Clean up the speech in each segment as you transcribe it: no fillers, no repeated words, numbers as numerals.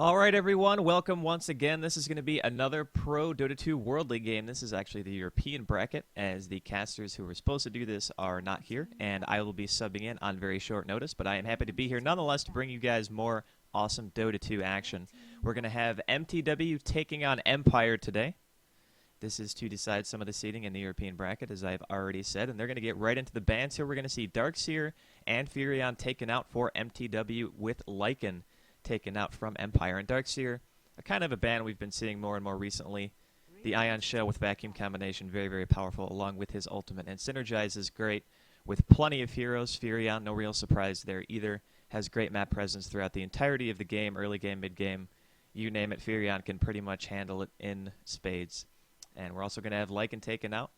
All right, everyone, welcome once again. This is going to be another Pro Dota 2 World League game. This is actually the European bracket, as the casters who were supposed to do this are not here, and I will be subbing in on very short notice, but I am happy to be here nonetheless to bring you guys more awesome Dota 2 action. We're going to have mTw taking on Empire today. This is to decide some of the seeding in the European bracket, as I've already said, and they're going to get right into the bans here. We're going to see Draskyl and Furion taken out for mTw with Lycan taken out from Empire. And Draskyl, a kind of a ban we've been seeing more and more recently. The Ion Shell with Vacuum combination, very, very powerful, along with his ultimate. And synergizes great with plenty of heroes. Furion, no real surprise there either. Has great map presence throughout the entirety of the game, early game, mid game. You name it, Furion can pretty much handle it in spades. And we're also going to have Lycan taken out.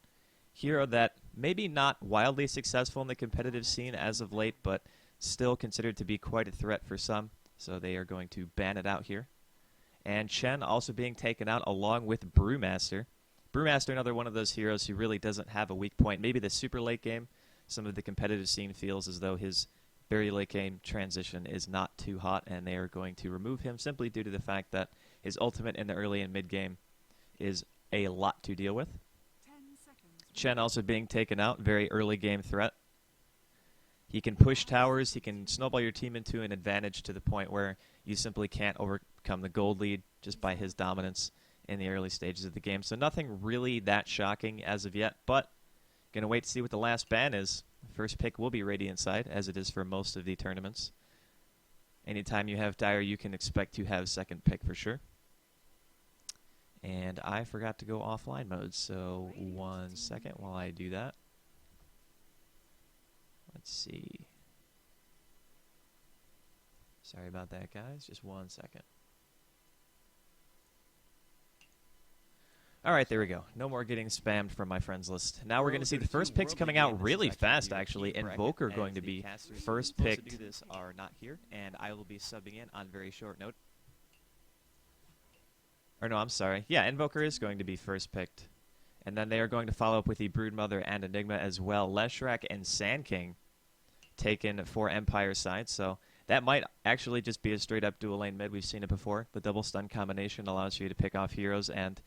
Hero that maybe not wildly successful in the competitive scene as of late, but still considered to be quite a threat for some. So they are going to ban it out here. And Chen also being taken out along with Brewmaster. Brewmaster, another one of those heroes who really doesn't have a weak point. Maybe the super late game, some of the competitive scene feels as though his very late game transition is not too hot, and they are going to remove him simply due to the fact that his ultimate in the early and mid game is a lot to deal with. Chen also being taken out, very early game threat. He can push towers, he can snowball your team into an advantage to the point where you simply can't overcome the gold lead just by his dominance in the early stages of the game. So nothing really that shocking as of yet, but gonna wait to see what the last ban is. First pick will be Radiant side, as it is for most of the tournaments. Anytime you have Dire, you can expect to have second pick for sure. And I forgot to go offline mode, so 1 second while I do that. Let's see. Sorry about that, guys. Just 1 second. All right, there we go. No more getting spammed from my friends list. Now we're going to see the first picks coming out really fast, actually. Invoker going to be first picked. Do this are not here, and I will be subbing in on very short note. Or no, I'm sorry. Yeah, Invoker is going to be first picked. And then they are going to follow up with the Broodmother and Enigma as well. Leshrac and Sand King taken for Empire side. So that might actually just be a straight up dual lane mid. We've seen it before. The double stun combination allows you to pick off heroes, and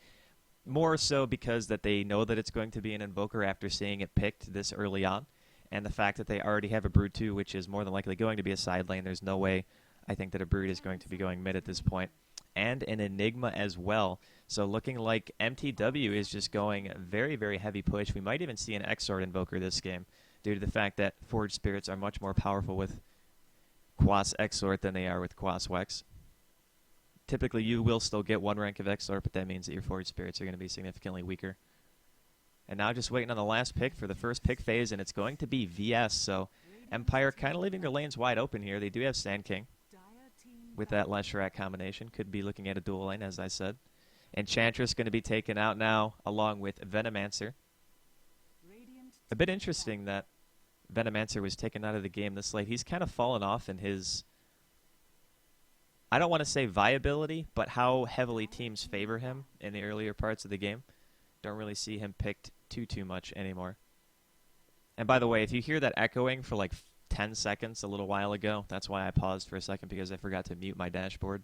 more so because that they know that it's going to be an Invoker after seeing it picked this early on. And the fact that they already have a Brood 2, which is more than likely going to be a side lane. There's no way I think that a Brood is going to be going mid at this point. And an Enigma as well. So looking like mTw is just going very, very heavy push. We might even see an Exort Invoker this game due to the fact that Forged Spirits are much more powerful with Quas Exort than they are with Quas Wex. Typically, you will still get one rank of Exort, but that means that your Forged Spirits are going to be significantly weaker. And now just waiting on the last pick for the first pick phase, and it's going to be VS. So Empire kind of leaving their lanes wide open here. They do have Sand King with that Leshrac combination. Could be looking at a dual lane, as I said. Enchantress going to be taken out now, along with Venomancer. A bit interesting that Venomancer was taken out of the game this late. He's kind of fallen off in his, I don't want to say viability, but how heavily teams favor him in the earlier parts of the game. Don't really see him picked too much anymore. And by the way, if you hear that echoing for like 10 seconds a little while ago, that's why I paused for a second, because I forgot to mute my dashboard.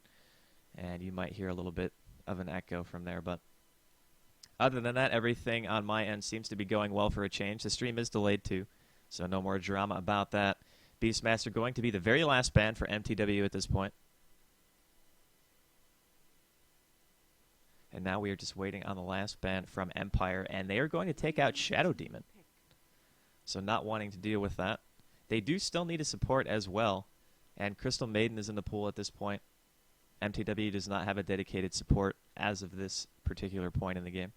And you might hear a little bit of an echo from there, but other than that, everything on my end seems to be going well for a change. The stream is delayed too, so no more drama about that. Beastmaster going to be the very last ban for mTw at this point. And now we are just waiting on the last ban from Empire, and they are going to take out Shadow Demon. So not wanting to deal with that. They do still need a support as well, and Crystal Maiden is in the pool at this point. mTw does not have a dedicated support as of this particular point in the game.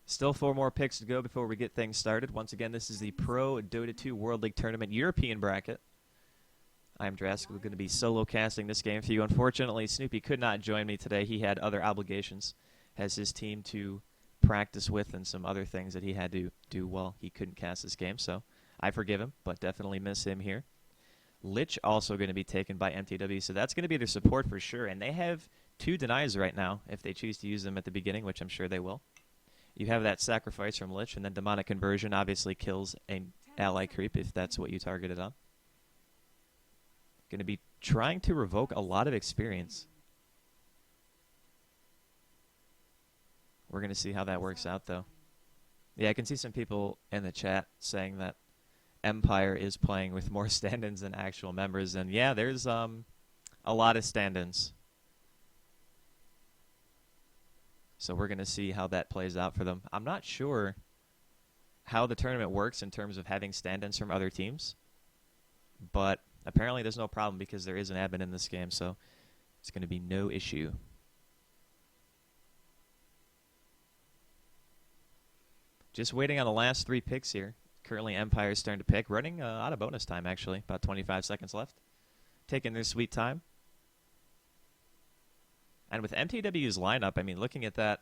Still 4 more picks to go before we get things started. Once again, this is the Pro Dota 2 World League Tournament European bracket. I'm Draskyl, going to be solo casting this game for you. Unfortunately, Snoopy could not join me today. He had other obligations, has his team to practice with, and some other things that he had to do while he couldn't cast this game. So I forgive him, but definitely miss him here. Lich also going to be taken by mTw, so that's going to be their support for sure. And they have 2 denies right now if they choose to use them at the beginning, which I'm sure they will. You have that sacrifice from Lich, and then Demonic Conversion obviously kills an ally creep if that's what you targeted on. Going to be trying to revoke a lot of experience. We're going to see how that works out, though. Yeah, I can see some people in the chat saying that Empire is playing with more stand-ins than actual members, and yeah, there's a lot of stand-ins. So we're going to see how that plays out for them. I'm not sure how the tournament works in terms of having stand-ins from other teams, but apparently there's no problem because there is an admin in this game, so it's going to be no issue. Just waiting on the last 3 picks here. Currently Empire is starting to pick, running out of bonus time actually, about 25 seconds left. Taking their sweet time. And with mTw's lineup, I mean, looking at that,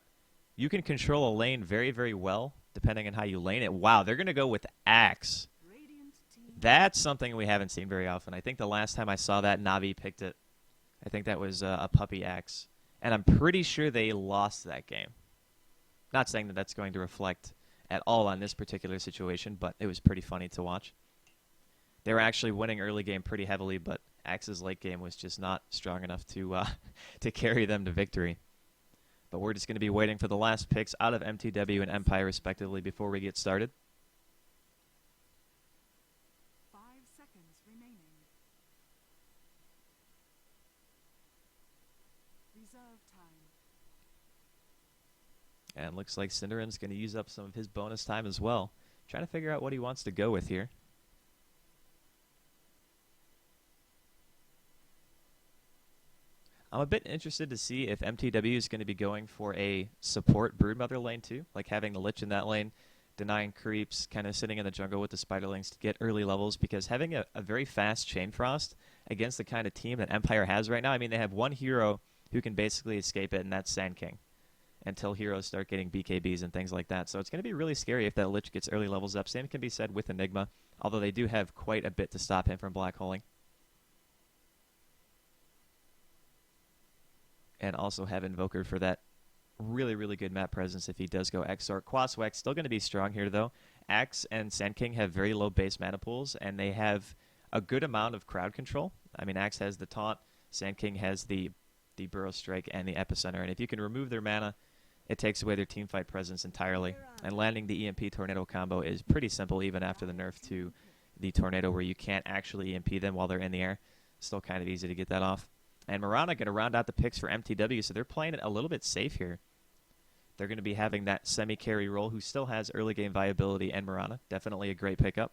you can control a lane very, very well, depending on how you lane it. Wow, they're going to go with Axe. That's something we haven't seen very often. I think the last time I saw that, Navi picked it. I think that was a puppy Axe. And I'm pretty sure they lost that game. Not saying that that's going to reflect at all on this particular situation, but it was pretty funny to watch. They were actually winning early game pretty heavily, but Axe's late game was just not strong enough to carry them to victory. But we're just going to be waiting for the last picks out of mTw and Empire, respectively, before we get started. 5 seconds remaining. Reserve time. And looks like Cinderin's going to use up some of his bonus time as well. Trying to figure out what he wants to go with here. I'm a bit interested to see if mTw is going to be going for a support Broodmother lane too, like having the Lich in that lane, denying creeps, kind of sitting in the jungle with the Spiderlings to get early levels, because having a very fast Chain Frost against the kind of team that Empire has right now, I mean, they have one hero who can basically escape it, and that's Sand King, until heroes start getting BKBs and things like that. So it's going to be really scary if that Lich gets early levels up. Same can be said with Enigma, although they do have quite a bit to stop him from black holing. And also have Invoker for that really, really good map presence if he does go Exort. Quaswax still going to be strong here, though. Axe and Sand King have very low base mana pools, and they have a good amount of crowd control. I mean, Axe has the Taunt, Sand King has the Burrow Strike and the Epicenter, and if you can remove their mana, it takes away their teamfight presence entirely. And landing the EMP Tornado combo is pretty simple, even after the nerf to the Tornado, where you can't actually EMP them while they're in the air. Still kind of easy to get that off. And Mirana going to round out the picks for mTw, so they're playing it a little bit safe here. They're going to be having that semi-carry role, who still has early game viability, and Mirana. Definitely a great pickup.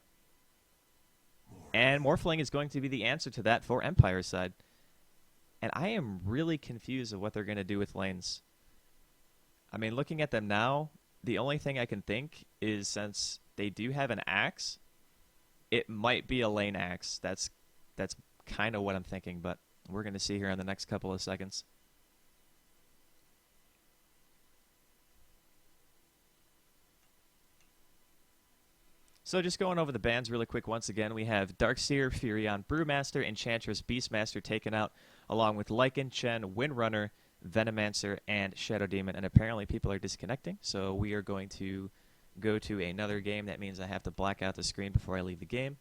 And Morphling is going to be the answer to that for Empire's side. And I am really confused of what they're going to do with lanes. I mean, looking at them now, the only thing I can think is, since they do have an Axe, it might be a lane Axe. That's kind of what I'm thinking, but we're going to see here in the next couple of seconds. So just going over the bans really quick once again, we have Darkseer, Furion, Brewmaster, Enchantress, Beastmaster taken out, along with Lycan, Chen, Windrunner, Venomancer, and Shadow Demon. And apparently people are disconnecting, so we are going to go to another game. That means I have to black out the screen before I leave the game,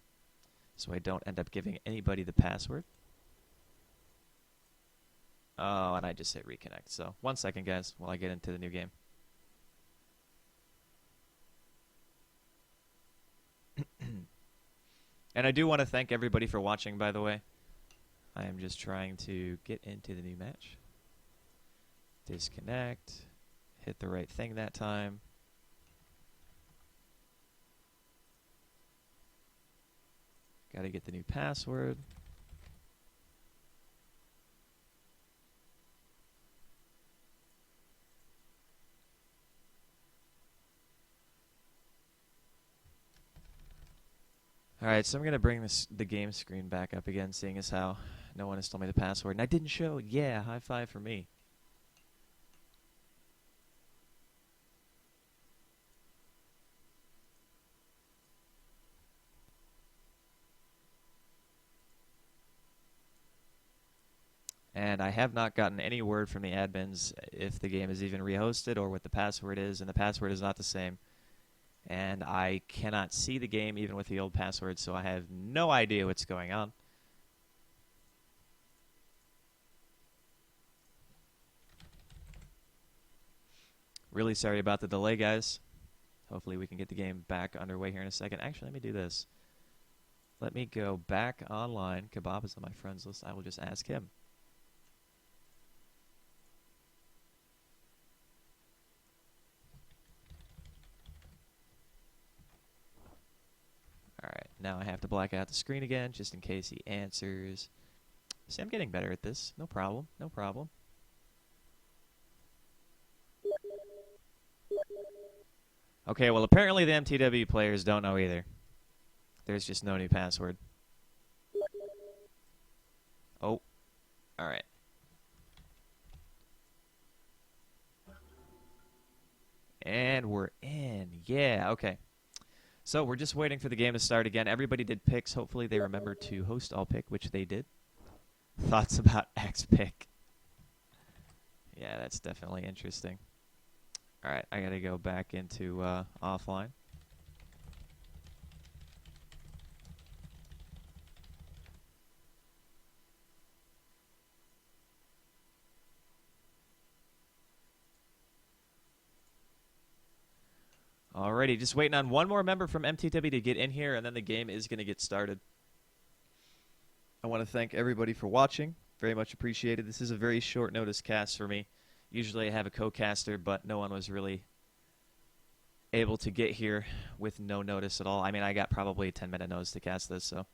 so I don't end up giving anybody the password. Oh, and I just hit reconnect. So 1 second, guys, while I get into the new game. And I do want to thank everybody for watching, by the way. I am just trying to get into the new match. Disconnect. Hit the right thing that time. Got to get the new password. Alright, so I'm going to bring the game screen back up again, seeing as how no one has told me the password. And I didn't show. Yeah, high five for me. And I have not gotten any word from the admins if the game is even rehosted or what the password is, and the password is not the same. And I cannot see the game even with the old password, so I have no idea what's going on. Really sorry about the delay, guys. Hopefully we can get the game back underway here in a second. Actually, let me do this. Let me go back online. Kebab is on my friends list. I will just ask him. Alright, now I have to black out the screen again just in case he answers. See, I'm getting better at this. No problem. No problem. Okay, well, apparently the mTw players don't know either. There's just no new password. Oh. Alright. And we're in. Yeah, okay. So we're just waiting for the game to start again. Everybody did picks. Hopefully they remember to host all pick, which they did. Thoughts about X pick? Yeah, that's definitely interesting. Alright, I gotta go back into offline. Alrighty, just waiting on one more member from mTw to get in here, and then the game is going to get started. I want to thank everybody for watching. Very much appreciated. This is a very short notice cast for me. Usually I have a co-caster, but no one was really able to get here with no notice at all. I mean, I got probably a 10-minute notice to cast this, so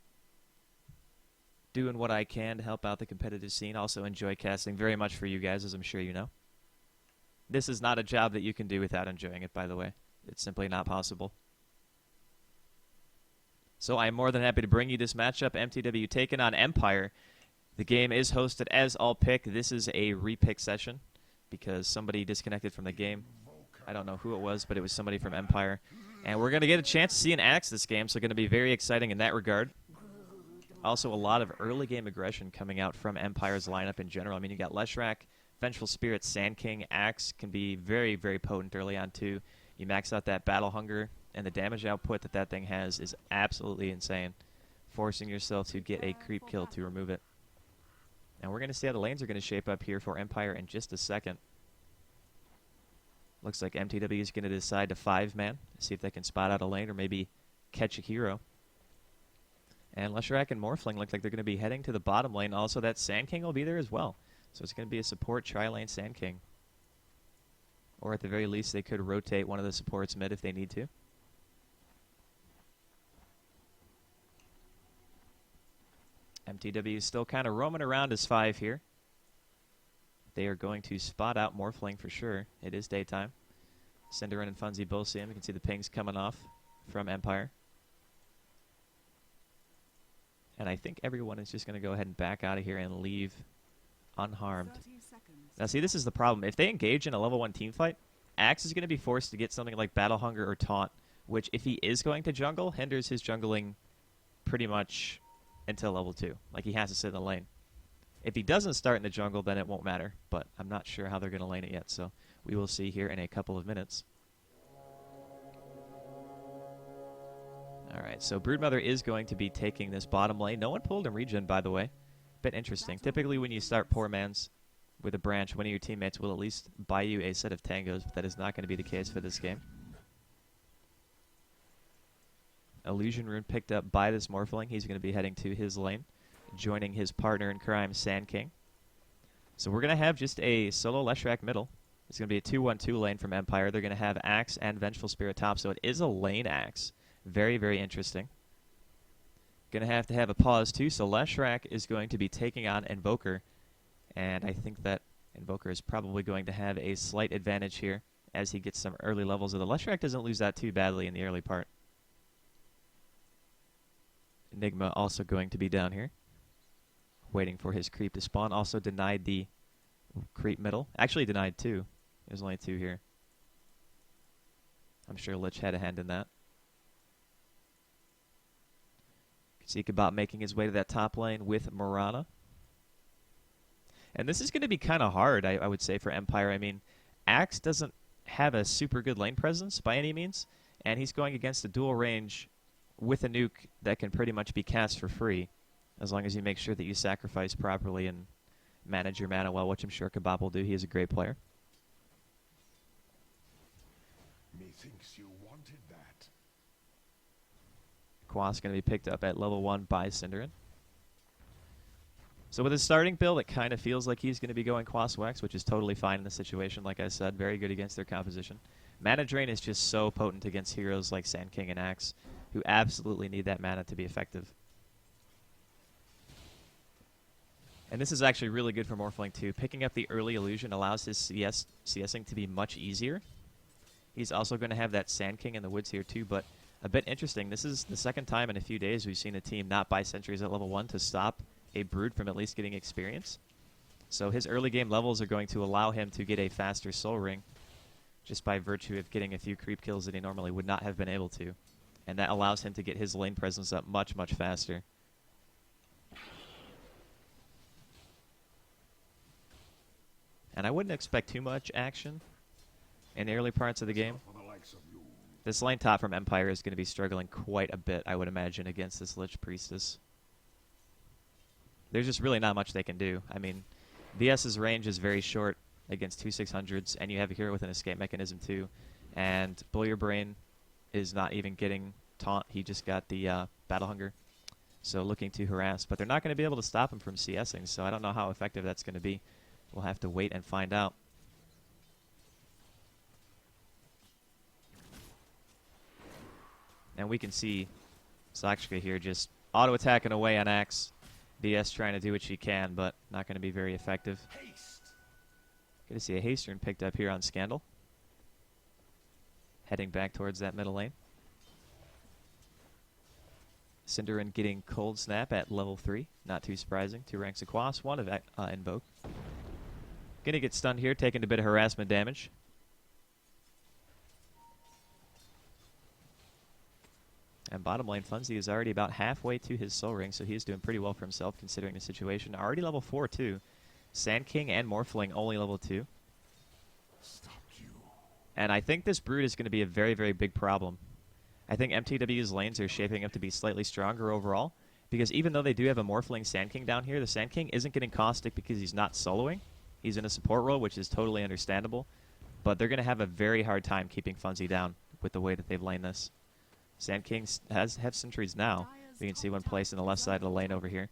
doing what I can to help out the competitive scene. Also enjoy casting very much for you guys, as I'm sure you know. This is not a job that you can do without enjoying it, by the way. It's simply not possible. So I'm more than happy to bring you this matchup. mTw taking on Empire. The game is hosted as all pick. This is a repick session because somebody disconnected from the game. I don't know who it was, but it was somebody from Empire. And we're going to get a chance to see an Axe this game, so going to be very exciting in that regard. Also, a lot of early game aggression coming out from Empire's lineup in general. I mean, you got Leshrac, Vengeful Spirit, Sand King, Axe can be very, very potent early on too. You max out that battle hunger, and the damage output that that thing has is absolutely insane, forcing yourself to get a creep kill to remove it. And we're going to see how the lanes are going to shape up here for Empire in just a second. Looks like mTw is going to decide to 5-man, see if they can spot out a lane or maybe catch a hero. And Leshrac and Morphling look like they're going to be heading to the bottom lane. Also, that Sand King will be there as well. So it's going to be a support tri-lane Sand King. Or at the very least, they could rotate one of the supports mid if they need to. mTw is still kind of roaming around as 5 here. They are going to spot out Morphling for sure. It is daytime. Cinderin and Funzy both see him. You can see the pings coming off from Empire. And I think everyone is just going to go ahead and back out of here and leave unharmed. Now, see, this is the problem. If they engage in a level 1 team fight, Axe is going to be forced to get something like Battle Hunger or Taunt, which, if he is going to jungle, hinders his jungling pretty much until level 2. Like, he has to sit in the lane. If he doesn't start in the jungle, then it won't matter, but I'm not sure how they're going to lane it yet, so we will see here in a couple of minutes. Alright, so Broodmother is going to be taking this bottom lane. No one pulled him regen, by the way. Bit interesting. Typically, when you start poor mans with a branch, one of your teammates will at least buy you a set of tangos, but that is not going to be the case for this game. Illusion Rune picked up by this Morphling. He's going to be heading to his lane, joining his partner in crime, Sand King. So we're going to have just a solo Leshrac middle. It's going to be a 2-1-2 lane from Empire. They're going to have Axe and Vengeful Spirit top, so it is a lane Axe. Very, very interesting. Going to have a pause too, so Leshrac is going to be taking on Invoker. And I think that Invoker is probably going to have a slight advantage here as he gets some early levels of the Leshrac doesn't lose that too badly in the early part. Enigma also going to be down here, waiting for his creep to spawn. Also denied the creep middle. Actually denied 2. There's only 2 here. I'm sure Lich had a hand in that. Seekabot making his way to that top lane with Morana. And this is going to be kind of hard, I would say, for Empire. I mean, Axe doesn't have a super good lane presence by any means, and he's going against a dual range with a nuke that can pretty much be cast for free, as long as you make sure that you sacrifice properly and manage your mana well, which I'm sure Kebab will do. He is a great player. Methinks you wanted that. Quas going to be picked up at level 1 by Cinderin. So with his starting build, it kind of feels like he's going to be going Quas Wex, which is totally fine in this situation. Like I said, very good against their composition. Mana Drain is just so potent against heroes like Sand King and Axe, who absolutely need that mana to be effective. And this is actually really good for Morphling too. Picking up the early illusion allows his CSing to be much easier. He's also going to have that Sand King in the woods here too, but a bit interesting. This is the second time in a few days we've seen a team not buy sentries at level 1 to stop a Brood from at least getting experience. So his early game levels are going to allow him to get a faster Soul Ring just by virtue of getting a few creep kills that he normally would not have been able to. And that allows him to get his lane presence up much, much faster. And I wouldn't expect too much action in the early parts of the game. This lane top from Empire is going to be struggling quite a bit, I would imagine, against this Lich Priestess. There's just really not much they can do. I mean, VS's range is very short against 2 600s, and you have a hero with an escape mechanism too. And Blow Your Brain is not even getting taunt. He just got the Battle Hunger, so looking to harass. But they're not going to be able to stop him from CSing, so I don't know how effective that's going to be. We'll have to wait and find out. And we can see Sakshka here just auto-attacking away on Axe. BS trying to do what she can, but not going to be very effective. Good to see a haste rune picked up here on Scandal. Heading back towards that middle lane. Cinderin getting Cold Snap at level 3. Not too surprising. 2 ranks of Quas, 1 of Invoke. Gonna get stunned here, taking a bit of harassment damage. And bottom lane, Funzy is already about halfway to his Soul Ring, so he's doing pretty well for himself considering the situation. Already level 4 too. Sand King and Morphling only level 2. And I think this Brood is going to be a very, very big problem. I think mTw's lanes are shaping up to be slightly stronger overall, because even though they do have a Morphling Sand King down here, the Sand King isn't getting Caustic because he's not soloing. He's in a support role, which is totally understandable. But they're going to have a very hard time keeping Funzy down with the way that they've laned this. Sand King have sentries now. You can see one placed in the left side of the lane over here.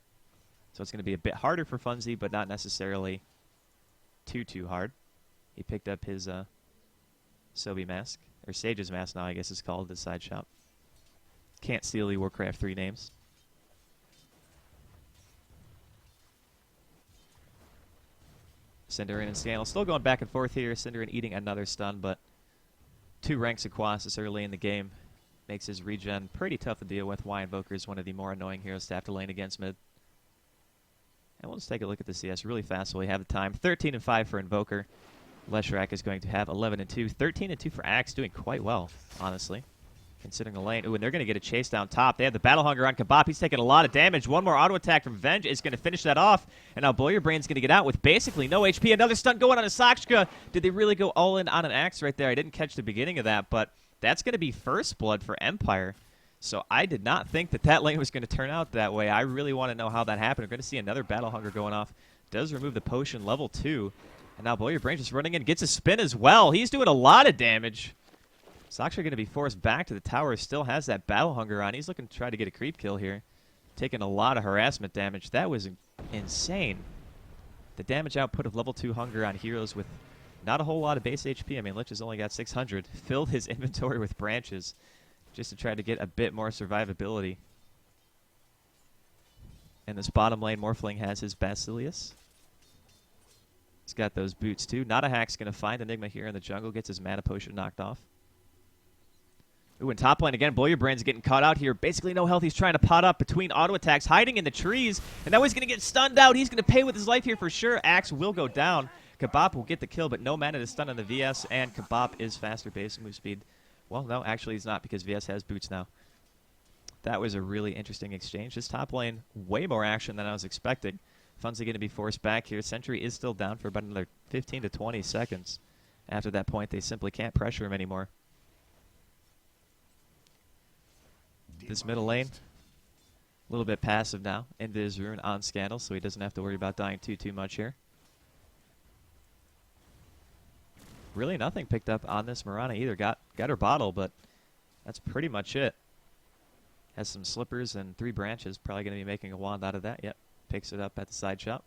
So it's going to be a bit harder for Funzy, but not necessarily too hard. He picked up his Sobi mask, or Sage's mask now I guess it's called, the side shop. Can't steal the Warcraft 3 names. Cinderin and Scandal still going back and forth here. Cinderin eating another stun, but 2 ranks of Quas early in the game makes his regen pretty tough to deal with. Y Invoker is one of the more annoying heroes to have to lane against mid. And we'll just take a look at the CS really fast while we have the time. 13 and 5 for Invoker. Leshrac is going to have 11 and 2. 13 and 2 for Axe, doing quite well, honestly, considering the lane. Ooh, and they're going to get a chase down top. They have the Battle Hunger on Kebab. He's taking a lot of damage. One more auto attack from Venge is going to finish that off. And now Blow Your Brain's going to get out with basically no HP. Another stun going on a Sakshka. Did they really go all in on an Axe right there? I didn't catch the beginning of that, but that's going to be first blood for Empire. So I did not think that that lane was going to turn out that way. I really want to know how that happened. We're going to see another Battle Hunger going off. Does remove the potion, level 2. And now Blow Your Brain just running in, gets a spin as well. He's doing a lot of damage. Sakshka going to be forced back to the tower. Still has that Battle Hunger on. He's looking to try to get a creep kill here. Taking a lot of harassment damage. That was insane. The damage output of level 2 Hunger on heroes with not a whole lot of base HP. I mean, Lich has only got 600. Filled his inventory with branches just to try to get a bit more survivability. And this bottom lane, Morphling has his Basilius. He's got those boots too. Not a Hack's going to find Enigma here in the jungle. Gets his mana potion knocked off. Ooh, and top lane again. Blow Your Brain's getting caught out here. Basically no health. He's trying to pot up between auto attacks, hiding in the trees. And now he's going to get stunned out. He's going to pay with his life here for sure. Axe will go down. Kebab will get the kill, but no mana to stun on the VS. And Kebab is faster base move speed. Well, no, actually he's not because VS has boots now. That was a really interesting exchange. This top lane, way more action than I was expecting. Fun's going to be forced back here. Sentry is still down for about another 15 to 20 seconds. After that point, they simply can't pressure him anymore. This middle lane, a little bit passive now. Invis Rune on Scandal, so he doesn't have to worry about dying too much here. Really nothing picked up on this Mirana either. Got her bottle, but that's pretty much it. Has some slippers and 3 branches. Probably going to be making a wand out of that. Yep, picks it up at the side shop.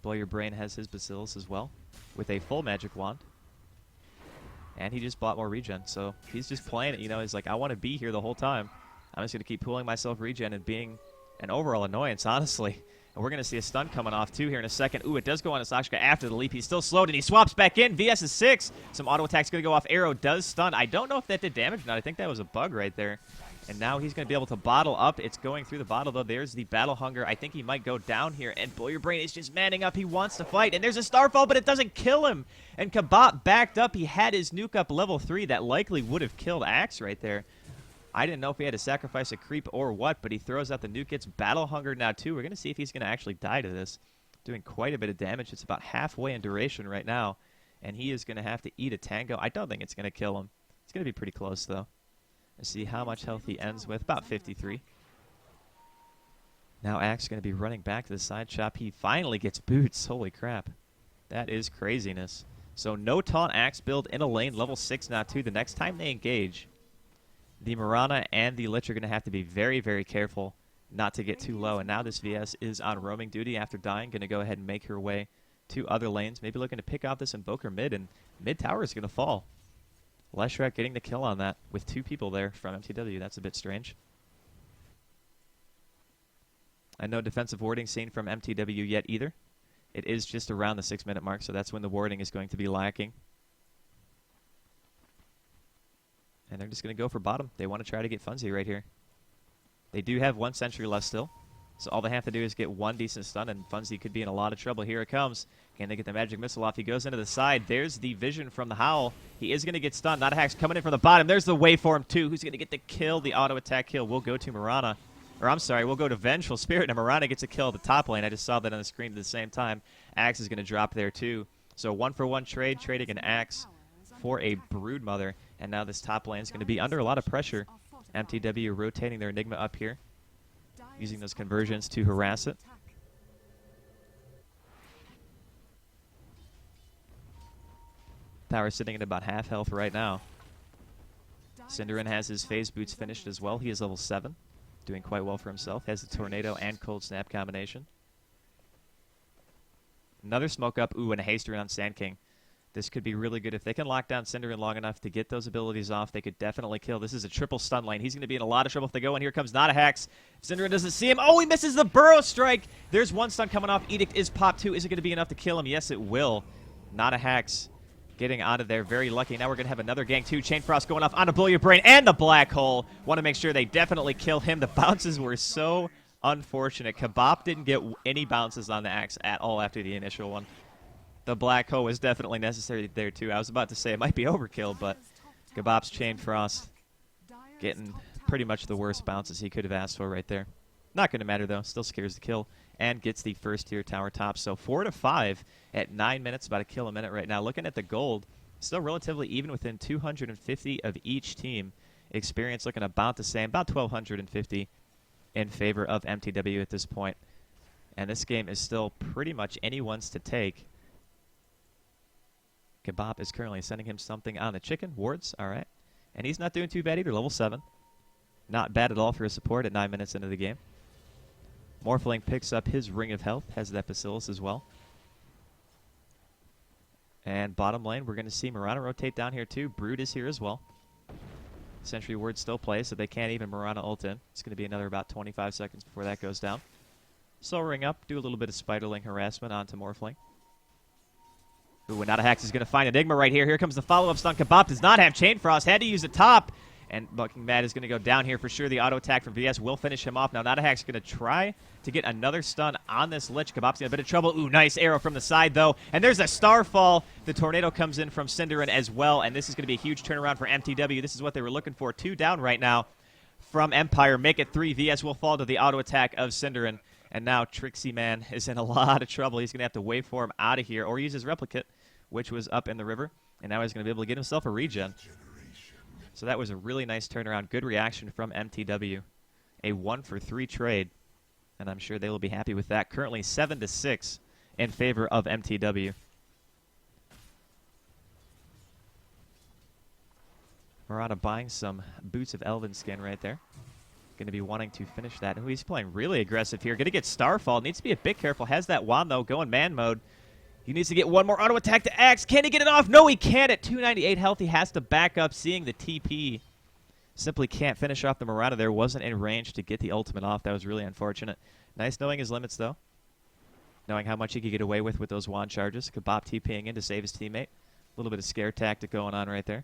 Blow Your Brain has his Bacillus as well, with a full magic wand. And he just bought more regen, so he's just playing it. You know, he's like, I want to be here the whole time. I'm just going to keep pulling myself regen and being an overall annoyance, honestly. And we're going to see a stun coming off, too, here in a second. Ooh, it does go on Asashka after the leap. He's still slowed, and he swaps back in. VS is 6. Some auto attacks going to go off. Arrow does stun. I don't know if that did damage or not. I think that was a bug right there. And now he's going to be able to bottle up. It's going through the bottle, though. There's the Battle Hunger. I think he might go down here. And Blow Your Brain is just manning up. He wants to fight. And there's a Starfall, but it doesn't kill him. And Kabop backed up. He had his nuke up level 3. That likely would have killed Axe right there. I didn't know if he had to sacrifice a creep or what, but he throws out the nuke. Gets Battle Hunger now, too. We're going to see if he's going to actually die to this. Doing quite a bit of damage. It's about halfway in duration right now. And he is going to have to eat a Tango. I don't think it's going to kill him. It's going to be pretty close, though. Let's see how much health he ends with. About 53. Now Axe is going to be running back to the side shop. He finally gets boots. Holy crap. That is craziness. So no taunt Axe build in a lane. Level 6 now, too. The next time they engage, the Mirana and the Lich are going to have to be very, very careful not to get too low. And now this VS is on roaming duty after dying. Going to go ahead and make her way to other lanes. Maybe looking to pick off this Invoker mid, and mid tower is going to fall. Leshrac getting the kill on that with 2 people there from mTw. That's a bit strange. And no defensive warding seen from mTw yet either. It is just around the 6-minute mark, so that's when the warding is going to be lacking. And they're just going to go for bottom. They want to try to get Funzy right here. They do have 1 sentry left still. So all they have to do is get 1 decent stun, and Funzy could be in a lot of trouble. Here it comes. Can they get the magic missile off? He goes into the side. There's the vision from the Howl. He is going to get stunned. Not a Hacks coming in from the bottom. There's the waveform, too. Who's going to get the kill? The auto attack kill will go to Mirana. Or I'm sorry, we'll go to Vengeful Spirit, and Mirana gets a kill at the top lane. I just saw that on the screen at the same time. Axe is going to drop there, too. So 1-for-1 trade, trading an Axe for a Broodmother. And now this top lane is going to be under a lot of pressure. mTw rotating their Enigma up here, using those conversions to harass it. Tower sitting at about half health right now. Cinderin has his phase boots finished as well. He is level 7, doing quite well for himself. Has the Tornado and Cold Snap combination. Another smoke up. Ooh, and a haster on Sand King. This could be really good. If they can lock down Cinderin long enough to get those abilities off, they could definitely kill. This is a triple stun lane. He's going to be in a lot of trouble if they go, and here comes Not a Hacks. Cinderin doesn't see him. Oh, he misses the Burrow Strike. There's 1 stun coming off. Edict is popped, too. Is it going to be enough to kill him? Yes, it will. Not a Hacks getting out of there. Very lucky. Now we're going to have another gang, too. Chain Frost going off onto Blow Your Brain and the Black Hole. Want to make sure they definitely kill him. The bounces were so unfortunate. Kabop didn't get any bounces on the Axe at all after the initial one. The Black Hole was definitely necessary there, too. I was about to say it might be overkill, but Kabop's Chain Frost getting pretty much the worst bounces he could have asked for right there. Not going to matter, though. Still secures the kill and gets the first tier tower top. So 4-5 at 9 minutes, about a kill a minute right now. Looking at the gold, still relatively even within 250 of each team. Experience looking about the same, about 1,250 in favor of mTw at this point. And this game is still pretty much anyone's to take. Kabop is currently sending him something on the chicken. Wards, all right. And he's not doing too bad either, level 7. Not bad at all for his support at 9 minutes into the game. Morphling picks up his Ring of Health, has that Bacillus as well. And bottom lane, we're going to see Mirana rotate down here too. Brood is here as well. Sentry Ward still plays, so they can't even Mirana ult in. It's going to be another about 25 seconds before that goes down. Soul Ring up, do a little bit of Spiderling harassment onto Morphling. Ooh, Not a Hacks is going to find Enigma right here. Here comes the follow-up stun. Kabop does not have Chain Frost. Had to use the top. And Bucking Mad is going to go down here for sure. The auto attack from VS will finish him off. Now, Not a Hacks is going to try to get another stun on this Lich. Kabop's in a bit of trouble. Ooh, nice arrow from the side, though. And there's a Starfall. The Tornado comes in from Cinderin as well. And this is going to be a huge turnaround for mTw. This is what they were looking for. 2 down right now from Empire. Make it 3. VS will fall to the auto attack of Cinderin. And now Trixie Man is in a lot of trouble. He's going to have to wait for him out of here or use his replicate, which was up in the river. And now he's going to be able to get himself a regen. So that was a really nice turnaround. Good reaction from mTw. A 1-for-3 trade. And I'm sure they will be happy with that. Currently 7-6 in favor of mTw. Murata buying some Boots of Elven skin right there. Going to be wanting to finish that. Oh, he's playing really aggressive here. Going to get Starfall. Needs to be a bit careful. Has that wand, though, going man mode. He needs to get one more auto attack to Axe. Can he get it off? No, he can't. At 298 health, he has to back up, seeing the TP. Simply can't finish off the Murata there. Wasn't in range to get the ultimate off. That was really unfortunate. Nice knowing his limits, though. Knowing how much he could get away with those wand charges. Kebab TPing in to save his teammate. A little bit of scare tactic going on right there.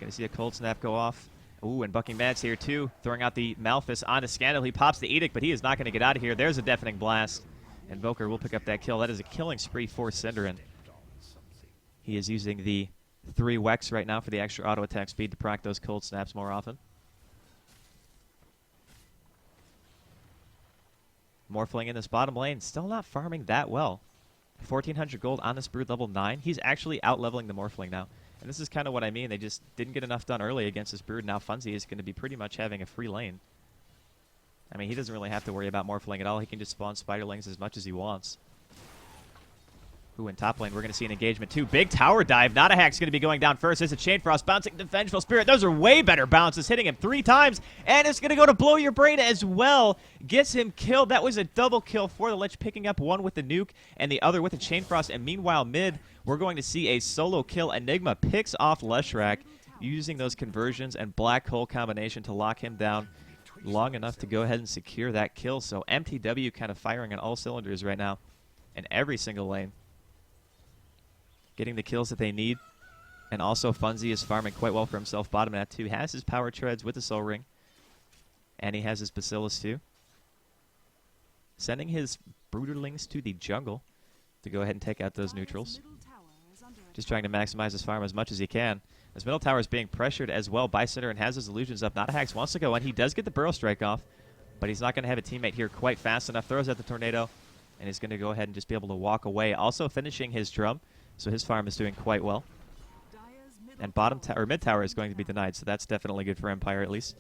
Going to see a cold snap go off. Ooh, and Bucking Mad's here too, throwing out the Malphus onto Scandal. He pops the Edict, but he is not going to get out of here. There's a deafening blast. Invoker will pick up that kill. That is a killing spree for Synderen. He is using the 3 Wex right now for the extra auto attack speed to proc those cold snaps more often. Morphling in this bottom lane, still not farming that well. 1,400 gold on this Brood level 9. He's actually out-leveling the Morphling now. And this is kind of what I mean. They just didn't get enough done early against this Brood. Now Funzy is going to be pretty much having a free lane. I mean, he doesn't really have to worry about Morphling at all. He can just spawn Spiderlings as much as he wants. Ooh, in top lane, we're going to see an engagement too. Big tower dive. NEODotA's going to be going down first. There's a Chain Frost bouncing the Vengeful Spirit. Those are way better bounces, hitting him 3 times. And it's going to go to Blow Your Brain as well. Gets him killed. That was a double kill for the Lich, picking up one with the nuke and the other with the Chain Frost. And meanwhile, mid, we're going to see a solo kill. Enigma picks off Leshrac, using those conversions and Black Hole combination to lock him down long enough to go ahead and secure that kill. So mTw kind of firing on all cylinders right now in every single lane, getting the kills that they need. And also Funzy is farming quite well for himself. Bottom net too. Has his power treads with the Soul Ring. And he has his Bacillus too. Sending his Brooderlings to the jungle to go ahead and take out those neutrals. Just trying to maximize his farm as much as he can. This middle tower is being pressured as well by Cinder and has his illusions up. NEODotA wants to go in. He does get the Burrow Strike off, but he's not going to have a teammate here quite fast enough. Throws out the Tornado, and he's going to go ahead and just be able to walk away. Also finishing his drum, so his farm is doing quite well. And mid tower is going to be denied, so that's definitely good for Empire at least.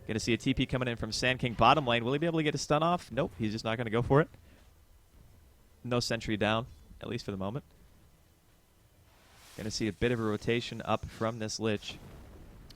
Going to see a TP coming in from Sand King bottom lane. Will he be able to get a stun off? Nope, he's just not going to go for it. No sentry down, at least for the moment. Going to see a bit of a rotation up from this Lich.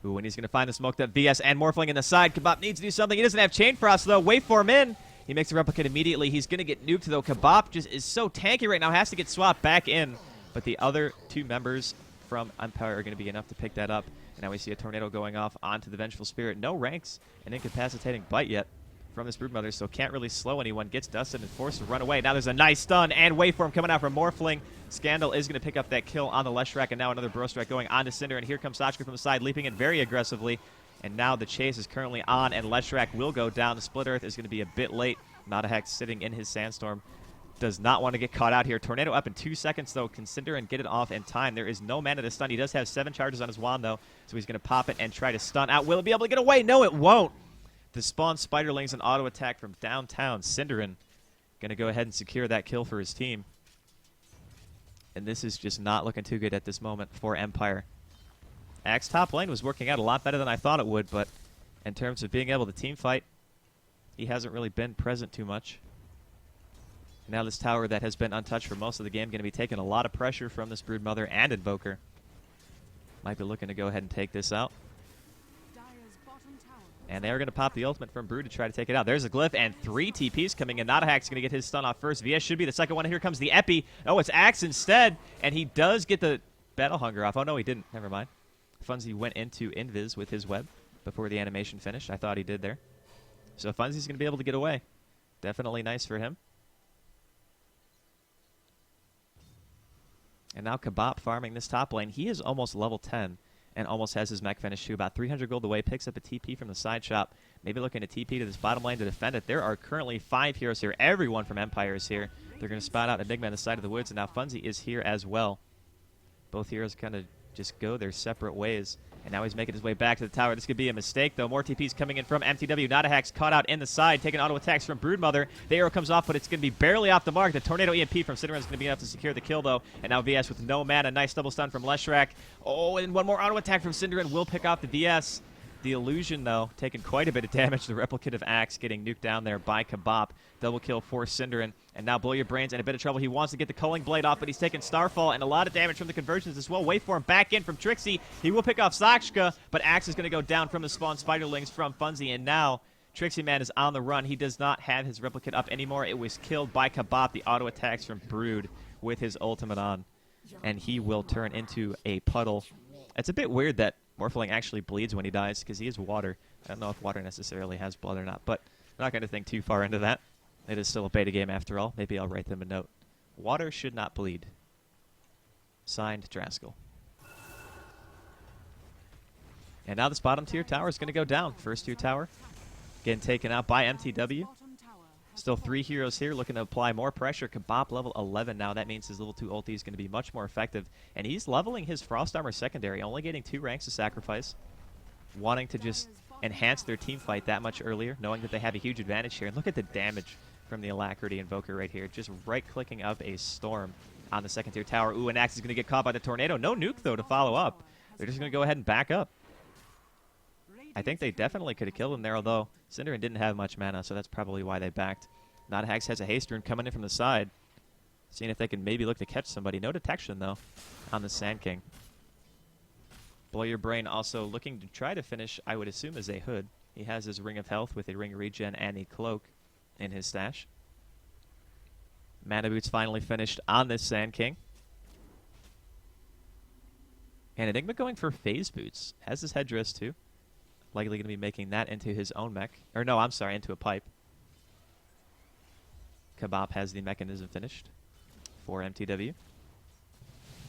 Ooh, and he's going to find the smoked up VS and Morphling in the side. Kebab needs to do something. He doesn't have Chain Frost, though. Wait for him in. He makes a replicate immediately. He's going to get nuked, though. Kebab just is so tanky right now. Has to get swapped back in. But the other 2 members from Empire are going to be enough to pick that up. And now we see a Tornado going off onto the Vengeful Spirit. No ranks and incapacitating bite yet from this Broodmother, so can't really slow anyone. Gets dusted and forced to run away. Now there's a nice stun and waveform coming out from Morphling. Scandal is going to pick up that kill on the Leshrac, and now another Burrow Strike going on to Cinder. And here comes Sachka from the side, leaping in very aggressively. And now the chase is currently on, and Leshrac will go down. The Split Earth is going to be a bit late. NEODotA sitting in his Sandstorm. Does not want to get caught out here. Tornado up in 2 seconds, though. Can Cinder and get it off in time. There is no mana to stun. He does have 7 charges on his wand, though, so he's going to pop it and try to stun out. Will it be able to get away? No, it won't. The spawn Spiderlings and auto attack from downtown. Synderen going to go ahead and secure that kill for his team. And this is just not looking too good at this moment for Empire. Axe top lane was working out a lot better than I thought it would, but in terms of being able to team fight, he hasn't really been present too much. Now this tower that has been untouched for most of the game going to be taking a lot of pressure from this Broodmother and Invoker. Might be looking to go ahead and take this out. And they're going to pop the ultimate from Brood to try to take it out. There's a Glyph and 3 TPs coming in. NEODotA's going to get his stun off first. VS should be the second one. Here comes the Epi. Oh, it's Axe instead. And he does get the Battle Hunger off. Oh, no, he didn't. Never mind. Funzy went into Invis with his web before the animation finished. I thought he did there. So Funzy's going to be able to get away. Definitely nice for him. And now Kebab farming this top lane. He is almost level 10. And almost has his mech finish too. About 300 gold away. Picks up a TP from the side shop. Maybe looking to TP to this bottom lane to defend it. There are currently 5 heroes here. Everyone from Empire is here. They're going to spot out Enigma on the side of the woods. And now Funzy is here as well. Both heroes kind of just go their separate ways. And now he's making his way back to the tower. This could be a mistake, though. More TPs coming in from mTw. NEODotA caught out in the side, taking auto attacks from Broodmother. The arrow comes off, but it's going to be barely off the mark. The Tornado EMP from Synderen is going to be enough to secure the kill, though. And now VS with no mana. Nice double stun from Leshrac. Oh, and one more auto attack from Synderen will pick off the VS. The Illusion, though, taking quite a bit of damage. The Replicative Axe getting nuked down there by Kabop. Double kill for Synderen. And now Blow Your Brains in a bit of trouble. He wants to get the Culling Blade off, but he's taking Starfall and a lot of damage from the conversions as well. Waveform back in from Trixie. He will pick off Sakshka, but Axe is going to go down from the spawn Spiderlings from Funzy. And now Trixie Man is on the run. He does not have his Replicate up anymore. It was killed by Kabop. The auto attacks from Brood with his ultimate on. And he will turn into a puddle. It's a bit weird that Morphling actually bleeds when he dies because he is water. I don't know if water necessarily has blood or not, but I'm not going to think too far into that. It is still a beta game after all. Maybe I'll write them a note. Water should not bleed. Signed, Draskyl. And now this bottom tier tower is going to go down. First tier tower getting taken out by mTw. Still 3 heroes here looking to apply more pressure. Kabop level 11 now. That means his level 2 ulti is going to be much more effective. And he's leveling his Frost Armor secondary, only getting 2 ranks to sacrifice. Wanting to just enhance their team fight that much earlier, knowing that they have a huge advantage here. And look at the damage from the Alacrity Invoker right here. Just right-clicking up a Storm on the second tier tower. Ooh, and Axe is going to get caught by the Tornado. No nuke, though, to follow up. They're just going to go ahead and back up. I think they definitely could have killed him there, although Synderen didn't have much mana, so that's probably why they backed. NEODotA has a haste rune coming in from the side. Seeing if they can maybe look to catch somebody. No detection, though, on the Sand King. Blow Your Brain also looking to try to finish, I would assume, as a Hood. He has his Ring of Health with a Ring Regen and a Cloak in his stash. Mana Boots finally finished on this Sand King. And Enigma going for Phase Boots. Has his headdress, too. Likely going to be making that into his own mech. Or no, I'm sorry, into a pipe. Kabop has the mechanism finished for mTw.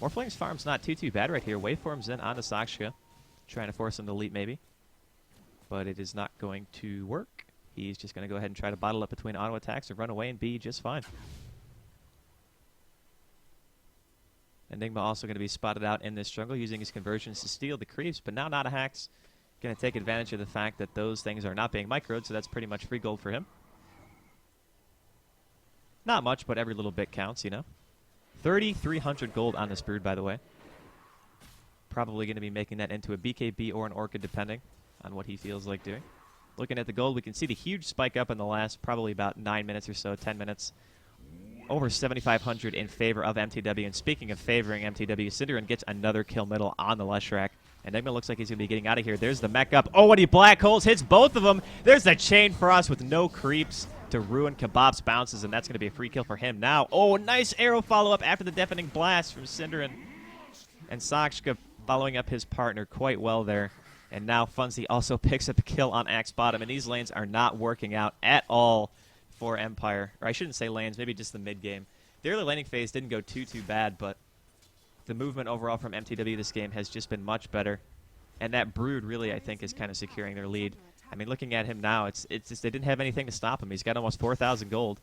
Morphling's farm's not too bad right here. Waveform's in onto Sakshka. Trying to force him to leap maybe. But it is not going to work. He's just going to go ahead and try to bottle up between auto attacks and run away and be just fine. Enigma also going to be spotted out in this jungle using his conversions to steal the creeps. But now NEODotA going to take advantage of the fact that those things are not being microed, so that's pretty much free gold for him. Not much, but every little bit counts, you know. 3,300 gold on this Brood, by the way. Probably going to be making that into a BKB or an Orchid, depending on what he feels like doing. Looking at the gold, we can see the huge spike up in the last probably about 9 minutes or so, 10 minutes. Over 7,500 in favor of mTw. And speaking of favoring mTw, Synderen gets another kill middle on the Leshrac. And Enigma looks like he's going to be getting out of here. There's the mech up. Oh, and he black holes, hits both of them. There's the Chain Frost with no creeps to ruin Kabop's bounces, and that's going to be a free kill for him now. Oh, nice arrow follow-up after the deafening blast from Synderen. And Sakshka following up his partner quite well there. And now Funzy also picks up a kill on Axe Bottom, and these lanes are not working out at all for Empire. Or I shouldn't say lanes, maybe just the mid-game. The early laning phase didn't go too bad, but the movement overall from mTw this game has just been much better. And that Brood really, I think, is kind of securing their lead. I mean, looking at him now, it's just they didn't have anything to stop him. He's got almost 4,000 gold.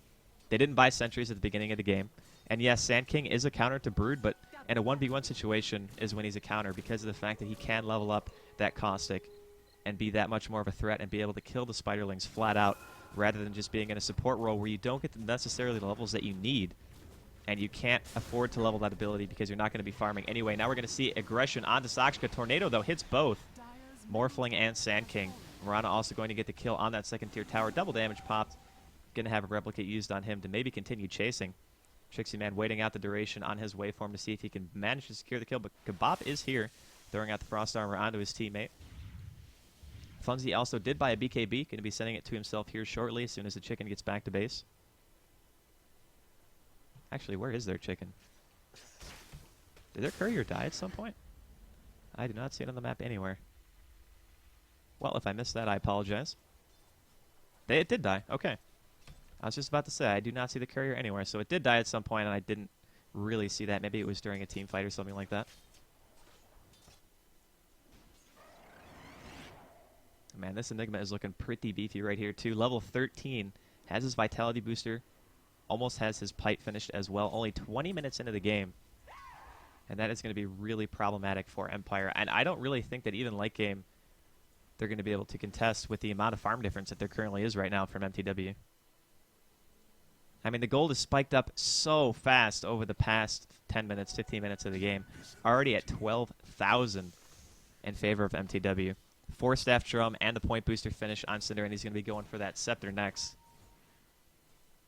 They didn't buy sentries at the beginning of the game. And yes, Sand King is a counter to Brood, but in a 1v1 situation is when he's a counter because of the fact that he can level up that Caustic and be that much more of a threat and be able to kill the Spiderlings flat out rather than just being in a support role where you don't get necessarily the levels that you need. And you can't afford to level that ability because you're not going to be farming anyway. Now we're going to see aggression onto Sakshka. Tornado, though, hits both Morphling and Sand King. Mirana also going to get the kill on that second tier tower. Double damage popped. Going to have a replicate used on him to maybe continue chasing. Trixie Man waiting out the duration on his waveform to see if he can manage to secure the kill. But Kabop is here, throwing out the Frost Armor onto his teammate. Funzy also did buy a BKB. Going to be sending it to himself here shortly as soon as the chicken gets back to base. Actually, where is their chicken? Did their courier die at some point? I do not see it on the map anywhere. Well, if I missed that, I apologize. It did die. Okay. I was just about to say, I do not see the courier anywhere. So it did die at some point, and I didn't really see that. Maybe it was during a team fight or something like that. Man, this Enigma is looking pretty beefy right here, too. Level 13. Has his Vitality booster. Almost has his pipe finished as well. Only 20 minutes into the game. And that is going to be really problematic for Empire. And I don't really think that even late game they're going to be able to contest with the amount of farm difference that there currently is right now from mTw. I mean, the gold is spiked up so fast over the past 10 minutes, 15 minutes of the game. Already at 12,000 in favor of mTw. 4-staff drum and the point booster finish on Cinder, and he's going to be going for that scepter next.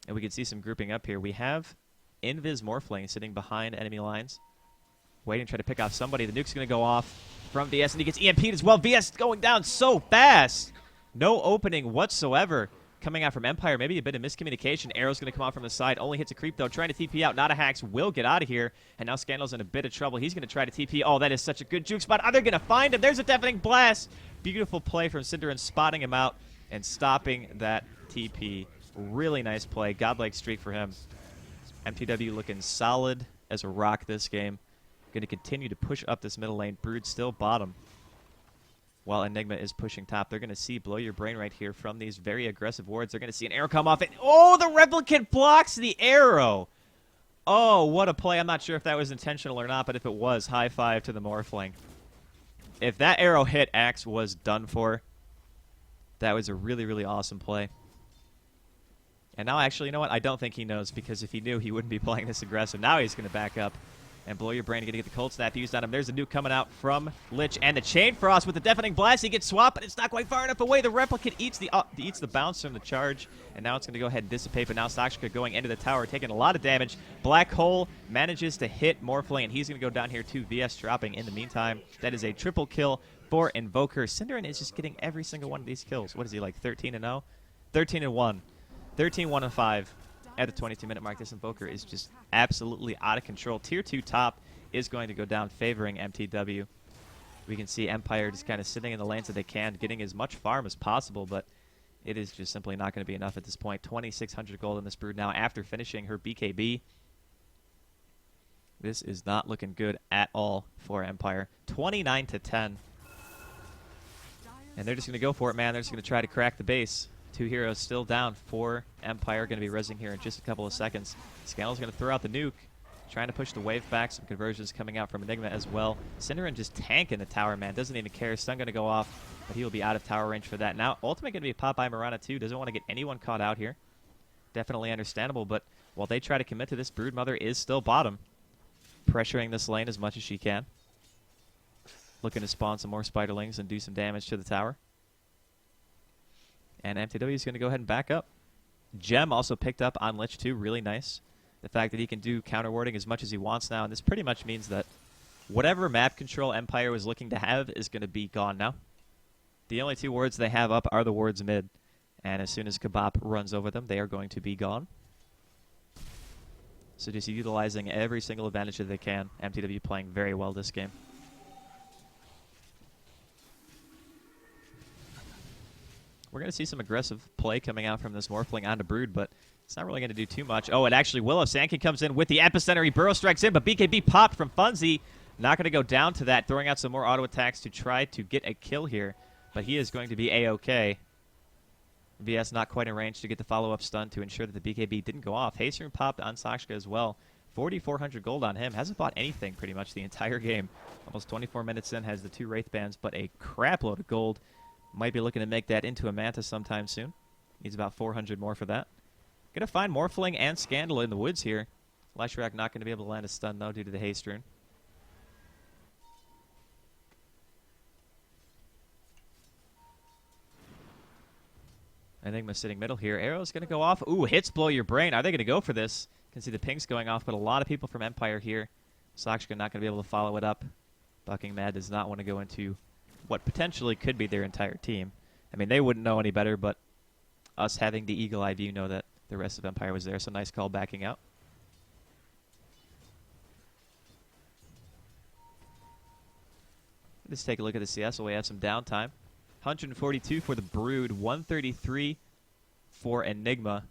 And we can see some grouping up here. We have Invis Morphling sitting behind enemy lines, waiting to try to pick off somebody. The nuke's going to go off from VS, and he gets EMP'd as well. VS going down so fast. No opening whatsoever coming out from Empire. Maybe a bit of miscommunication. Arrow's going to come out from the side. Only hits a creep, though. Trying to TP out. NEODotA will get out of here. And now Scandal's in a bit of trouble. He's going to try to TP. Oh, that is such a good juke spot. Are they going to find him? There's a deafening blast. Beautiful play from Cinder and spotting him out and stopping that TP. Really nice play. Godlike streak for him. mTw looking solid as a rock this game. Going to continue to push up this middle lane. Brood still bottom, while Enigma is pushing top. They're going to see Blow Your Brain right here from these very aggressive wards. They're going to see an arrow come off. And oh, the Replicant blocks the arrow. Oh, what a play. I'm not sure if that was intentional or not, but if it was, high five to the Morphling. If that arrow hit, Axe was done for. That was a really, really awesome play. And now, actually, you know what? I don't think he knows, because if he knew, he wouldn't be playing this aggressive. Now he's going to back up. And Blow Your Brain going to get the cold snap used on him. There's a nuke coming out from Lich. And the Chain Frost with the deafening blast. He gets swapped, but it's not quite far enough away. The Replicant eats the bounce from the charge. And now it's going to go ahead and dissipate. But now Sakshka going into the tower, taking a lot of damage. Black Hole manages to hit Morphling, and he's going to go down here too. VS dropping in the meantime. That is a triple kill for Invoker. Cinderin is just getting every single one of these kills. What is he, like 13-0? 13-1. 13-1-5. At the 22-minute mark, this Invoker is just absolutely out of control. Tier 2 top is going to go down, favoring mTw. We can see Empire just kind of sitting in the lanes that they can, getting as much farm as possible, but it is just simply not going to be enough at this point. 2,600 gold in this Brood now after finishing her BKB. This is not looking good at all for Empire. 29-10. And they're just going to go for it, man. They're just going to try to crack the base. 2 heroes still down for Empire. Going to be rezzing here in just a couple of seconds. Scandal's going to throw out the nuke. Trying to push the wave back. Some conversions coming out from Enigma as well. Cinderin just tanking the tower, man. Doesn't even care. Stun going to go off, but he will be out of tower range for that. Now, Ultimate going to be popped by Mirana too. Doesn't want to get anyone caught out here. Definitely understandable, but while they try to commit to this, Broodmother is still bottom. Pressuring this lane as much as she can. Looking to spawn some more Spiderlings and do some damage to the tower. And mTw is going to go ahead and back up. Gem also picked up on Lich too. Really nice. The fact that he can do counter warding as much as he wants now. And this pretty much means that whatever map control Empire was looking to have is going to be gone now. The only 2 wards they have up are the wards mid. And as soon as Kabop runs over them, they are going to be gone. So just utilizing every single advantage that they can. mTw playing very well this game. We're going to see some aggressive play coming out from this Morphling onto Brood, but it's not really going to do too much. Oh, and actually Willow Sandkin comes in with the epicenter. He burrow strikes in, but BKB popped from Funzy. Not going to go down to that, throwing out some more auto attacks to try to get a kill here, but he is going to be A-OK. VS not quite in range to get the follow-up stun to ensure that the BKB didn't go off. Hasteroom popped on Sakshka as well. 4,400 gold on him. Hasn't bought anything pretty much the entire game. Almost 24 minutes in, has the 2 Wraith Bands, but a crap load of gold. Might be looking to make that into a Manta sometime soon. Needs about 400 more for that. Gonna find Morphling and Scandal in the woods here. Leshrac not going to be able to land a stun, though, due to the haste rune. Enigma sitting middle here. Arrow's going to go off. Ooh, hits Blow Your Brain. Are they going to go for this? Can see the pings going off, but a lot of people from Empire here. Sakshka not going to be able to follow it up. Bucking Mad does not want to go into what potentially could be their entire team. I mean, they wouldn't know any better, but us having the eagle eye view know that the rest of Empire was there, so nice call backing out. Let's take a look at the CS while we have some downtime. 142 for the Brood, 133 for Enigma,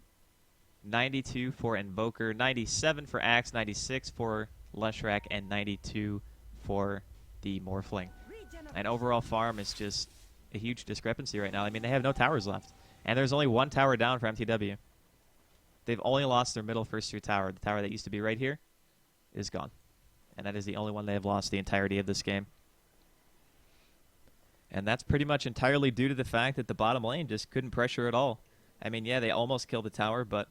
92 for Invoker, 97 for Axe, 96 for Leshrac, and 92 for the Morphling. And overall farm is just a huge discrepancy right now. I mean, they have no towers left. And there's only 1 tower down for mTw. They've only lost their middle first tier tower. The tower that used to be right here is gone. And that is the only one they have lost the entirety of this game. And that's pretty much entirely due to the fact that the bottom lane just couldn't pressure at all. I mean, yeah, they almost killed the tower, but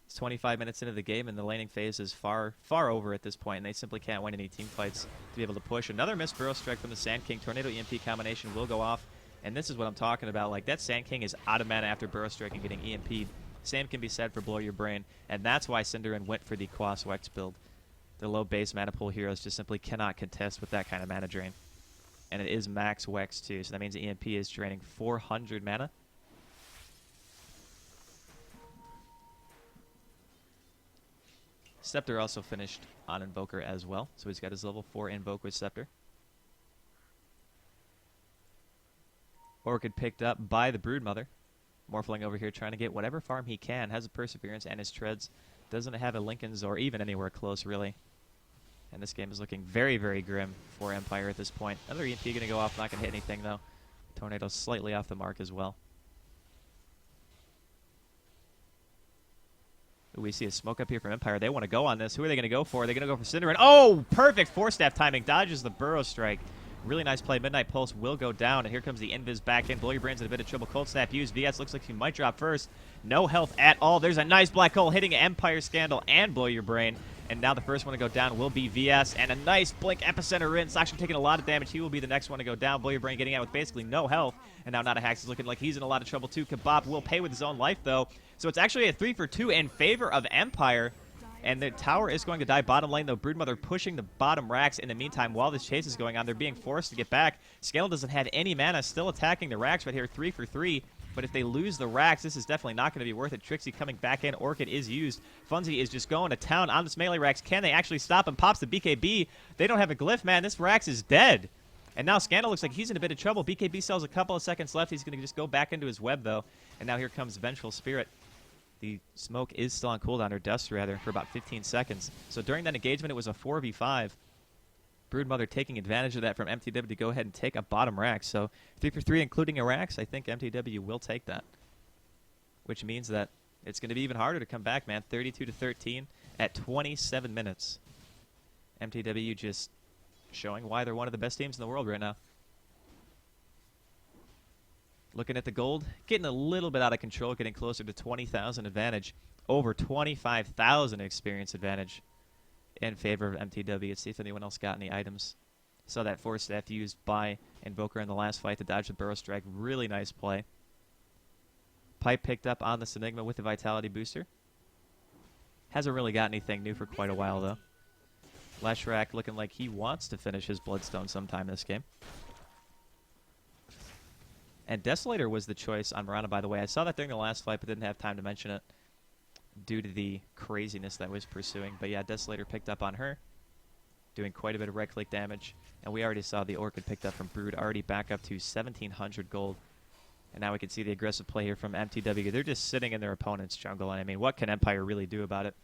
it's 25 minutes into the game, and the laning phase is far, far over at this point, and they simply can't win any team fights to be able to push. Another missed Burrow Strike from the Sand King. Tornado EMP combination will go off, and this is what I'm talking about. Like, that Sand King is out of mana after Burrow Strike and getting EMP'd. Same can be said for Blow Your Brain, and that's why Cinderin went for the Quas Wex build. The low base mana pool heroes just simply cannot contest with that kind of mana drain. And it is max Wex too, so that means the EMP is draining 400 mana. Scepter also finished on Invoker as well, so he's got his level 4 Invoke with Scepter. Orchid picked up by the Broodmother. Morphling over here trying to get whatever farm he can, has a Perseverance and his Treads. Doesn't have a Lincoln's or even anywhere close, really. And this game is looking very, very grim for Empire at this point. Another EMP going to go off, not going to hit anything, though. Tornado slightly off the mark as well. Ooh, we see a smoke up here from Empire. They want to go on this. Who are they going to go for? They're going to go for Cinderin. Oh, perfect four-staff timing. Dodges the Burrow Strike. Really nice play. Midnight Pulse will go down, and here comes the Invis back in. Blow Your Brains in a bit of trouble. Cold Snap used. VS looks like he might drop first. No health at all. There's a nice black hole hitting Empire Scandal and Blow Your Brain. And now the first one to go down will be VS. And a nice Blink Epicenter in. Actually taking a lot of damage. He will be the next one to go down. Blow Your Brain getting out with basically no health. And now NEODotA is looking like he's in a lot of trouble too. Kebab will pay with his own life, though. So it's actually a 3-for-2 in favor of Empire. And the tower is going to die bottom lane, though. Broodmother pushing the bottom racks. In the meantime, while this chase is going on, they're being forced to get back. Scale doesn't have any mana, still attacking the racks right here, 3-for-3. But if they lose the racks, this is definitely not going to be worth it. Trixie coming back in. Orchid is used. Funzy is just going to town on this melee racks. Can they actually stop him? Pops the BKB. They don't have a glyph, man. This racks is dead. And now Scandal looks like he's in a bit of trouble. BKB sells a couple of seconds left. He's going to just go back into his web, though. And now here comes Vengeful Spirit. The smoke is still on cooldown, or dust rather, for about 15 seconds. So during that engagement, it was a 4v5. Broodmother taking advantage of that from mTw to go ahead and take a bottom rack. So 3-for-3, including a racks. I think mTw will take that. Which means that it's going to be even harder to come back, man. 32-13 at 27 minutes. mTw just showing why they're one of the best teams in the world right now. Looking at the gold, getting a little bit out of control, getting closer to 20,000 advantage. Over 25,000 experience advantage in favor of mTw. Let's see if anyone else got any items. Saw that force staff used by Invoker in the last fight to dodge the Burrow Strike. Really nice play. Pipe picked up on this Enigma with the Vitality Booster. Hasn't really got anything new for quite a while, though. Leshrac looking like he wants to finish his Bloodstone sometime this game. And Desolator was the choice on Mirana, by the way. I saw that during the last fight, but didn't have time to mention it due to the craziness that was pursuing. But yeah, Desolator picked up on her, doing quite a bit of right-click damage. And we already saw the Orchid picked up from Brood, already back up to 1,700 gold. And now we can see the aggressive play here from mTw. They're just sitting in their opponent's jungle. And I mean, what can Empire really do about it?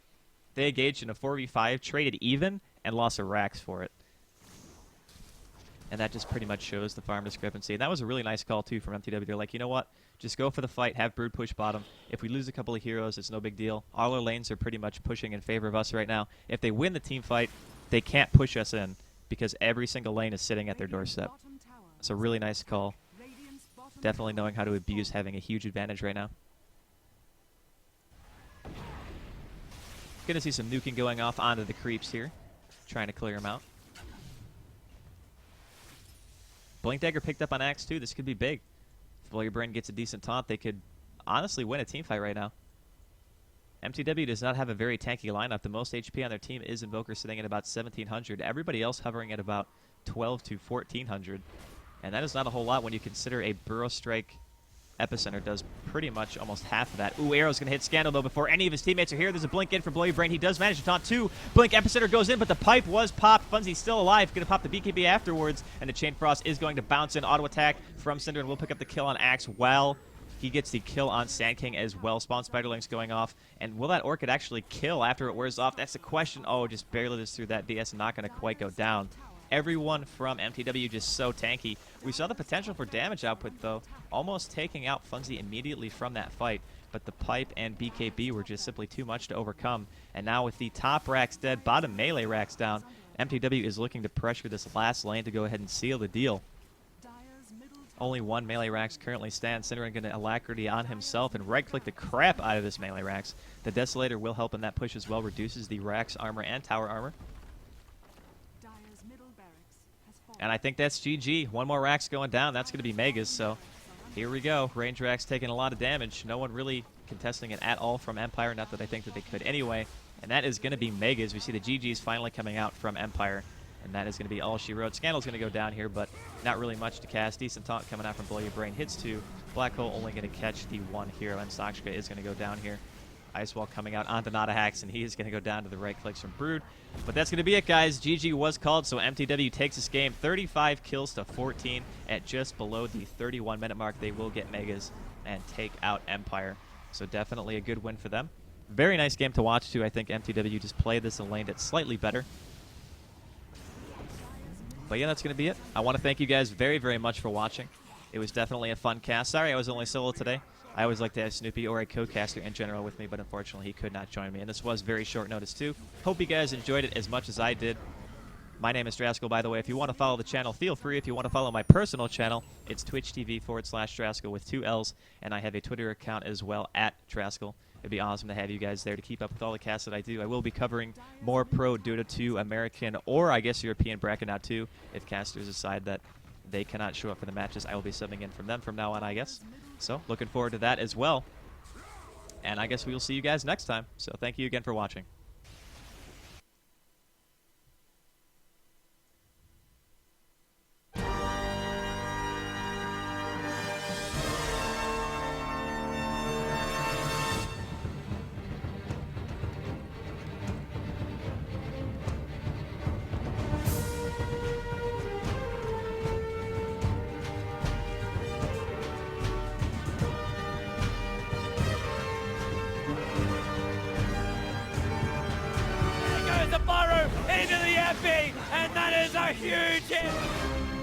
They engaged in a 4v5, traded even, and lost a racks for it. And that just pretty much shows the farm discrepancy. And that was a really nice call, too, from mTw. They're like, you know what? Just go for the fight, have Brood push bottom. If we lose a couple of heroes, it's no big deal. All our lanes are pretty much pushing in favor of us right now. If they win the team fight, they can't push us in because every single lane is sitting at their doorstep. It's a really nice call. Definitely knowing how to abuse having a huge advantage right now. Gonna see some nuking going off onto the creeps here. Trying to clear them out. Blink Dagger picked up on Axe too. This could be big. If Blow Your Brain gets a decent taunt, they could honestly win a team fight right now. mTw does not have a very tanky lineup. The most HP on their team is Invoker, sitting at about 1,700. Everybody else hovering at about 12 to 1,400. And that is not a whole lot when you consider a Burrow Strike Epicenter does pretty much almost half of that. Ooh, Arrow's going to hit Scandal, though, before any of his teammates are here. There's a blink in for Blow Your Brain. He does manage to taunt two. Blink Epicenter goes in, but the pipe was popped. Funzy's still alive. Going to pop the BKB afterwards, and the Chain Frost is going to bounce in. Auto attack from Cinder, and we'll pick up the kill on Axe while he gets the kill on Sand King as well. Spawn Spiderlings going off. And will that Orchid actually kill after it wears off? That's the question. Oh, just barely just through that. VS not going to quite go down. Everyone from mTw just so tanky. We saw the potential for damage output, though, almost taking out Funzy immediately from that fight. But the pipe and BKB were just simply too much to overcome. And now with the top racks dead, bottom melee racks down, mTw is looking to pressure this last lane to go ahead and seal the deal. Dire's middle tower Only one melee Rax currently stands. Cinnamon going to alacrity on himself and right-click the crap out of this melee Rax. The Desolator will help in that push as well, reduces the Rax armor and tower armor. Dire's middle barracks has fallen. And I think that's GG. One more Rax going down. That's going to be Megas, so here we go. Range Rax taking a lot of damage. No one really contesting it at all from Empire, not that I think that they could anyway. And that is going to be Megas. We see the GGs finally coming out from Empire. And that is going to be all she wrote. Scandal's going to go down here, but not really much to cast. Decent taunt coming out from Blow Your Brain. Hits 2. Black Hole only going to catch the 1 hero, and Sakshka is going to go down here. Ice Wall coming out onto NEODotA, and he is going to go down to the right clicks from Brood. But that's going to be it, guys. GG was called, so mTw takes this game 35 kills to 14 at just below the 31-minute mark. They will get Megas and take out Empire. So definitely a good win for them. Very nice game to watch, too. I think mTw just played this and laned it slightly better. But yeah, that's going to be it. I want to thank you guys very, very much for watching. It was definitely a fun cast. Sorry I was only solo today. I always like to have Snoopy or a co-caster in general with me, but unfortunately he could not join me. And this was very short notice too. Hope you guys enjoyed it as much as I did. My name is Draskyl, by the way. If you want to follow the channel, feel free. If you want to follow my personal channel, it's twitch.tv/Draskyl with 2 L's. And I have a Twitter account as well, @Draskyl. It'd be awesome to have you guys there to keep up with all the casts that I do. I will be covering more Pro Dota 2 American, or I guess European bracket now too, if casters decide that they cannot show up for the matches. I will be subbing in from them from now on, I guess. So, looking forward to that as well. And I guess we will see you guys next time. So, thank you again for watching. Goes the Burrow into the FE, and that is a huge hit.